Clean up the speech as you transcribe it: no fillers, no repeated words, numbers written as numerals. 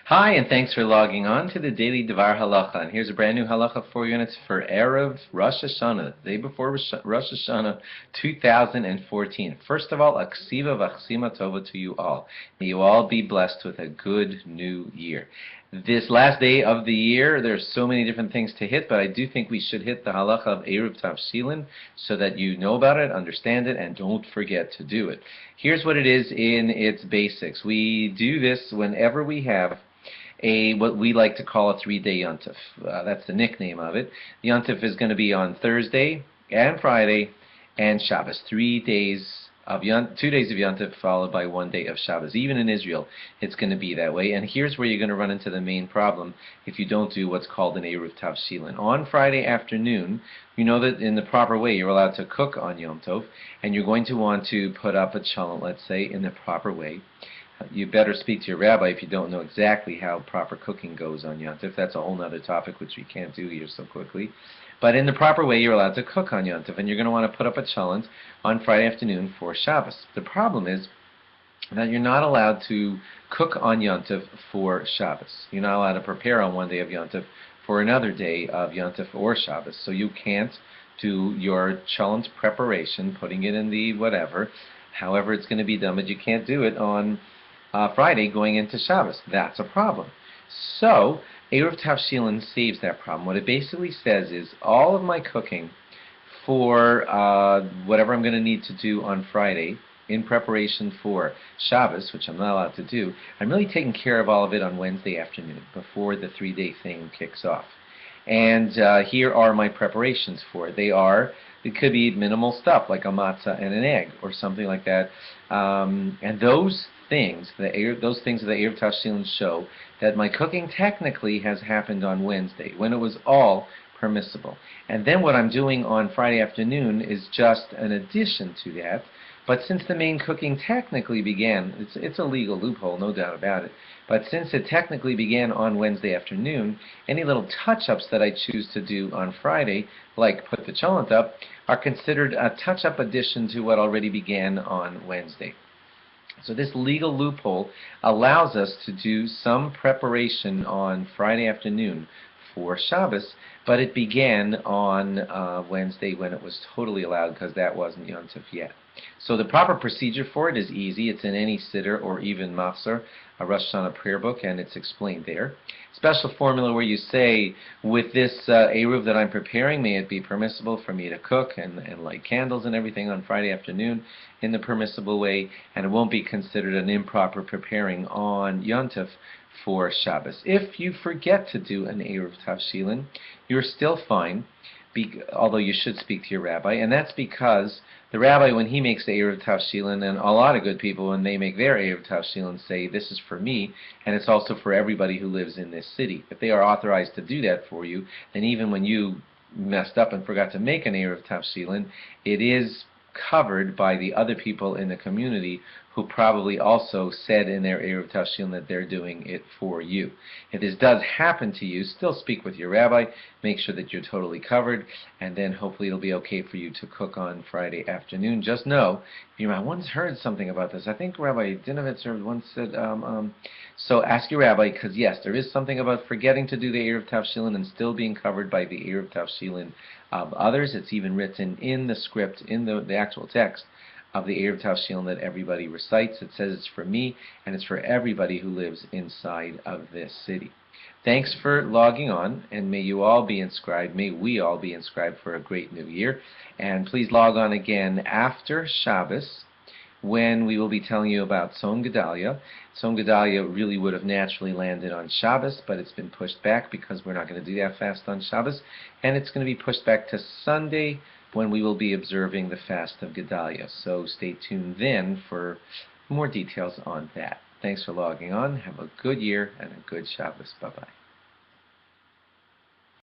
Hi, and thanks for logging on to the Daily DVAR halacha. And here's a brand new halacha for you, and it's for Eruv Rosh Hashanah, the day before Rosh Hashanah 2014. First of all, a ksiva v'achsima tova to you all. May you all be blessed with a good new year. This last day of the year, there's so many different things to hit, but I do think we should hit the halacha of Eruv Tavshilin so that you know about it, understand it, and don't forget to do it. Here's what it is in its basics. We do this whenever we have what we like to call a 3-day yontif. That's the nickname of it. The yontif is going to be on Thursday and Friday and Shabbos. 2 days of yontif followed by 1 day of Shabbos. Even in Israel, it's going to be that way. And here's where you're going to run into the main problem if you don't do what's called an Eruv Tavshilin. On Friday afternoon, you know that in the proper way you're allowed to cook on Yom Tov, and you're going to want to put up a chalent, let's say, in the proper way. You better speak to your rabbi if you don't know exactly how proper cooking goes on Yontif. That's a whole other topic which we can't do here so quickly. But in the proper way, you're allowed to cook on Yontif, and you're going to want to put up a chalent on Friday afternoon for Shabbos. The problem is that you're not allowed to cook on Yontif for Shabbos. You're not allowed to prepare on 1 day of Yontif for another day of Yontif or Shabbos. So you can't do your chalent preparation, putting it in the whatever, however it's going to be done, but you can't do it on Friday going into Shabbos. That's a problem. So, Eruv Tavshilin saves that problem. What it basically says is all of my cooking for whatever I'm going to need to do on Friday in preparation for Shabbos, which I'm not allowed to do, I'm really taking care of all of it on Wednesday afternoon before the 3-day thing kicks off. And here are my preparations for it. It could be minimal stuff like a matzah and an egg or something like that. And those things that the Eruv Tavshilin show that my cooking technically has happened on Wednesday when it was all permissible. And then what I'm doing on Friday afternoon is just an addition to that. But since the main cooking technically began, it's a legal loophole, no doubt about it, but since it technically began on Wednesday afternoon, any little touch-ups that I choose to do on Friday, like put the chalent up, are considered a touch-up addition to what already began on Wednesday. So this legal loophole allows us to do some preparation on Friday afternoon for Shabbos, but it began on Wednesday when it was totally allowed because that wasn't Yom Tov yet. So the proper procedure for it is easy. It's in any siddur or even mafsar, a Rosh Hashanah prayer book, and it's explained there. Special formula where you say, with this Eruv that I'm preparing, may it be permissible for me to cook and light candles and everything on Friday afternoon in the permissible way, and it won't be considered an improper preparing on Yom Tov for Shabbos. If you forget to do an Eruv Tavshilin, you're still fine, although you should speak to your rabbi, and that's because the rabbi, when he makes the Eruv Tavshilin, and a lot of good people, when they make their Eruv Tavshilin, say, this is for me, and it's also for everybody who lives in this city. If they are authorized to do that for you, then even when you messed up and forgot to make an Eruv Tavshilin, it is covered by the other people in the community who probably also said in their Eruv Tavshilin that they're doing it for you. If this does happen to you, still speak with your rabbi, make sure that you're totally covered, and then hopefully it'll be okay for you to cook on Friday afternoon. Just know, I once heard something about this. I think Rabbi Dinovitz once said, so ask your rabbi, because yes, there is something about forgetting to do the Eruv Tavshilin and still being covered by the Eruv Tavshilin of others. It's even written in the script, in the actual text of the Eruv Tavshilin that everybody recites. It says it's for me, and it's for everybody who lives inside of this city. Thanks for logging on, and may you all be inscribed, may we all be inscribed for a great new year. And please log on again after Shabbos, when we will be telling you about Tzom Gedalia. Tzom Gedalia really would have naturally landed on Shabbos, but it's been pushed back because we're not going to do that fast on Shabbos, and it's going to be pushed back to Sunday, when we will be observing the fast of Gedalia. So stay tuned then for more details on that. Thanks for logging on. Have a good year and a good Shabbos. Bye-bye.